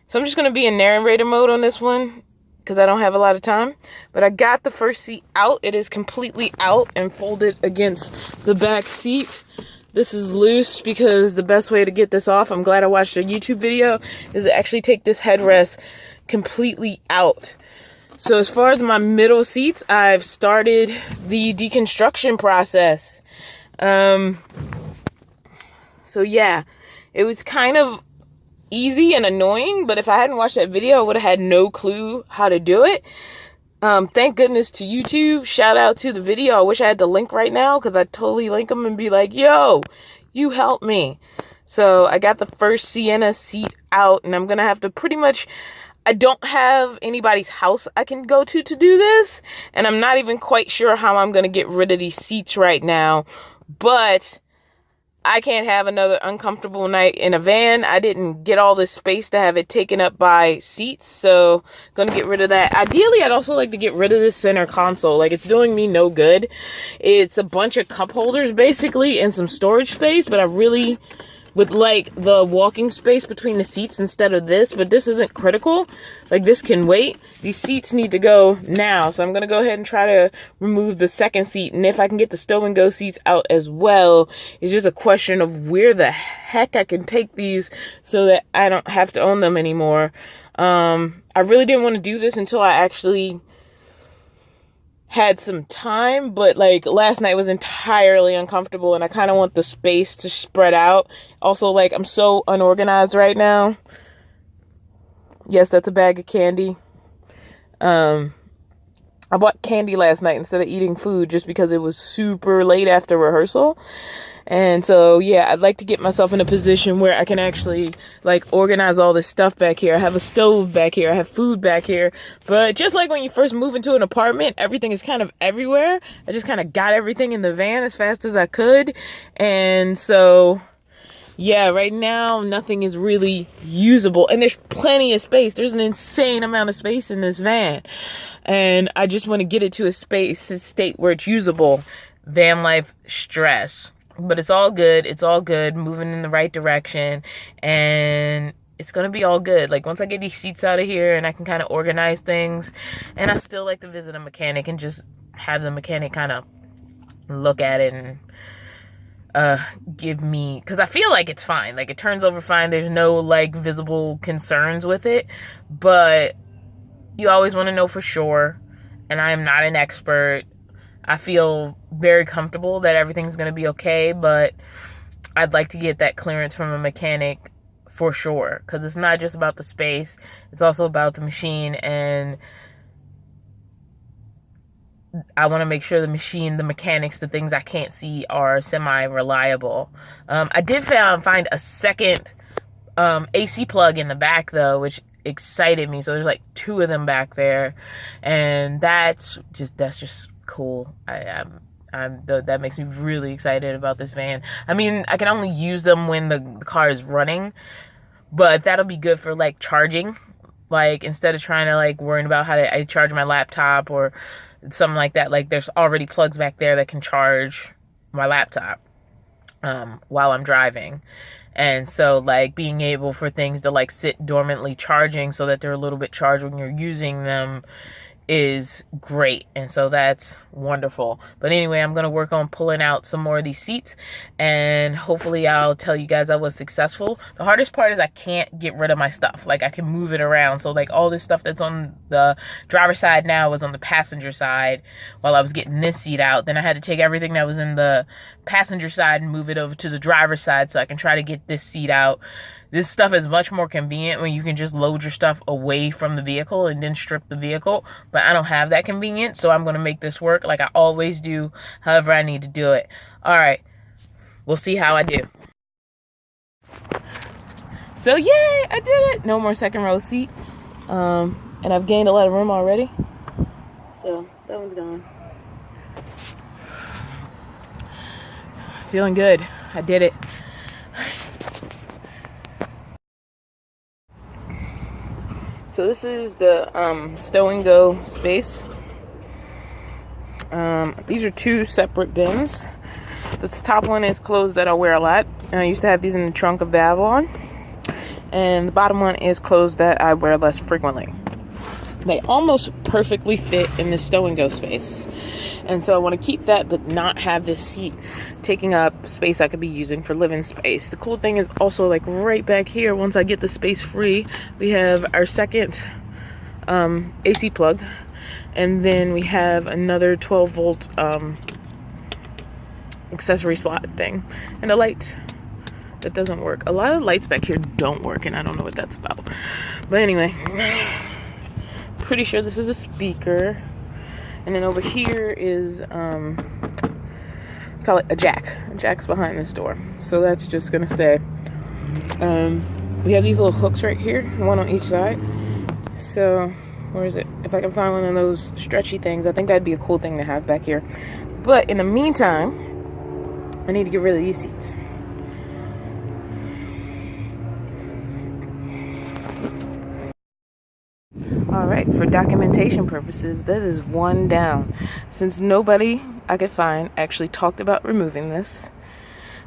So I'm just going to be in narrator mode on this one because I don't have a lot of time. But I got the first seat out. It is completely out and folded against the back seat. This is loose because the best way to get this off, I'm glad I watched a YouTube video, is to actually take this headrest completely out. So as far as my middle seats, I've started the deconstruction process. So yeah, it was kind of easy and annoying, but if I hadn't watched that video, I would have had no clue how to do it. Thank goodness to YouTube. Shout out to the video. I wish I had the link right now because I'd totally link them and be like, yo, you helped me. So I got the first Sienna seat out, and I'm going to have to pretty much, I don't have anybody's house I can go to do this, and I'm not even quite sure how I'm going to get rid of these seats right now, but I can't have another uncomfortable night in a van. I didn't get all this space to have it taken up by seats, so gonna get rid of that. Ideally, I'd also like to get rid of this center console. Like, it's doing me no good. It's a bunch of cup holders, basically, and some storage space, but I really would like the walking space between the seats instead of this, but this isn't critical. Like, this can wait. These seats need to go now, so I'm gonna go ahead and try to remove the second seat, and if I can get the Stow Go Seats out as well, it's just a question of where the heck I can take these so that I don't have to own them anymore. I really didn't want to do this until I actually had some time, but like last night was entirely uncomfortable, and I kind of want the space to spread out. Also, like, I'm so unorganized right now. Yes, that's a bag of candy. I bought candy last night instead of eating food just because it was super late after rehearsal. And so, yeah, I'd like to get myself in a position where I can actually, like, organize all this stuff back here. I have a stove back here. I have food back here. But just like when you first move into an apartment, everything is kind of everywhere. I just kind of got everything in the van as fast as I could. And so, yeah, right now, nothing is really usable. And there's plenty of space. There's an insane amount of space in this van. And I just want to get it to a state where it's usable. Van life stress. But it's all good. It's all good. Moving in the right direction. And it's going to be all good. Like, once I get these seats out of here and I can kind of organize things. And I still like to visit a mechanic and just have the mechanic kind of look at it and give me, because I feel like it's fine. Like, it turns over fine. There's no, like, visible concerns with it. But you always want to know for sure. And I am not an expert. I feel very comfortable that everything's going to be okay, but I'd like to get that clearance from a mechanic for sure, because it's not just about the space, it's also about the machine, and I want to make sure the machine, the mechanics, the things I can't see are semi-reliable. I did find a second AC plug in the back, though, which excited me. So there's like 2 of them back there, and that's just cool. That makes me really excited about this van. I mean, I can only use them when the car is running, but that'll be good for, like, charging. Like, instead of trying to, like, worrying about how I charge my laptop or something like that, like, there's already plugs back there that can charge my laptop while I'm driving. And so, like, being able for things to, like, sit dormantly charging so that they're a little bit charged when you're using them is great. And so that's wonderful. But anyway, I'm going to work on pulling out some more of these seats, and hopefully I'll tell you guys I was successful. The hardest part is I can't get rid of my stuff. Like, I can move it around. So, like, all this stuff that's on the driver's side now was on the passenger side while I was getting this seat out. Then I had to take everything that was in the passenger side and move it over to the driver's side so I can try to get this seat out. This stuff is much more convenient when you can just load your stuff away from the vehicle and then strip the vehicle. But I don't have that convenience, so I'm going to make this work like I always do, however I need to do it. All right. We'll see how I do. So, yay! I did it! No more second row seat. And I've gained a lot of room already. So, that one's gone. Feeling good. I did it. So this is the Stow Go space. These are 2 separate bins. This top one is clothes that I wear a lot. And I used to have these in the trunk of the Avalon. and the bottom one is clothes that I wear less frequently. They almost perfectly fit in this stow and go space, and so I want to keep that but not have this seat taking up space I could be using for living space. The cool thing is also, like, right back here, once I get the space free, we have our second AC plug, and then we have another 12 volt accessory slot thing, and a light that doesn't work. A lot of lights back here don't work, and I don't know what that's about. But anyway, pretty sure this is a speaker, and then over here is call it a jack. A jack's behind this door, so that's just gonna stay. We have these little hooks right here, one on each side. So where is it? If I can find one of those stretchy things, I think that'd be a cool thing to have back here. But in the meantime, I need to get rid of these seats. Alright, for documentation purposes, that is one down. Since nobody I could find actually talked about removing this.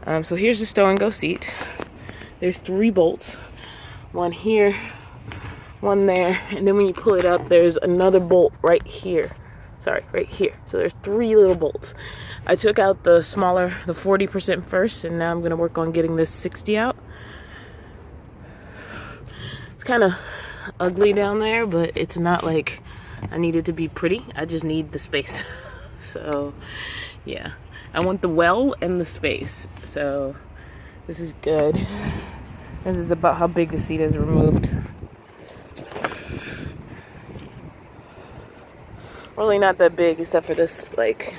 So here's the stow and go seat. There's 3 bolts. One here, one there, and then when you pull it up, there's another bolt right here. Sorry, right here. So there's 3 little bolts. I took out the smaller, the 40% first, and now I'm going to work on getting this 60 out. It's kind of ugly down there, but it's not like I need it to be pretty. I just need the space. So yeah, I want the well and the space. So this is good. This is about how big the seat is removed. Really not that big, except for this, like,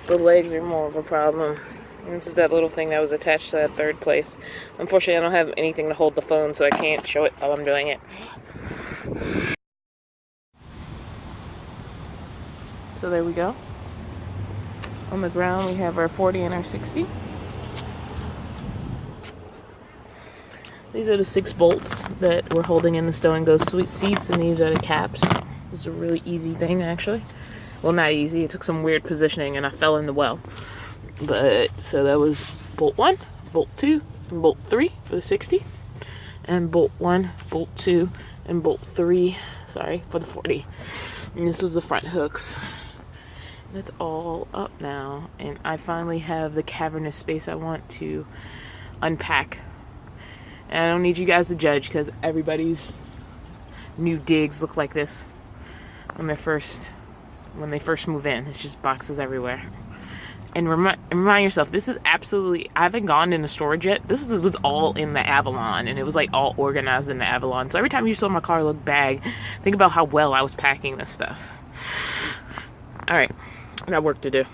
the legs are more of a problem. And this is that little thing that was attached to that third place. Unfortunately, I don't have anything to hold the phone, so I can't show it while I'm doing it. So there we go. On the ground, we have our 40 and our 60. These are the 6 bolts that we're holding in the stow and go seats, and these are the caps. This is a really easy thing, actually. Well, not easy. It took some weird positioning, and I fell in the well. But, so that was bolt 1, bolt 2, and bolt 3 for the 60. And bolt 1, bolt 2, and bolt 3, sorry, for the 40. And this was the front hooks. And it's all up now. And I finally have the cavernous space I want to unpack. And I don't need you guys to judge, because everybody's new digs look like this when they first move in. It's just boxes everywhere. And remind yourself, this is absolutely, I haven't gone into storage yet. This was all in the Avalon, and it was like all organized in the Avalon. So every time you saw my car look bag, think about how well I was packing this stuff. All right, I got work to do.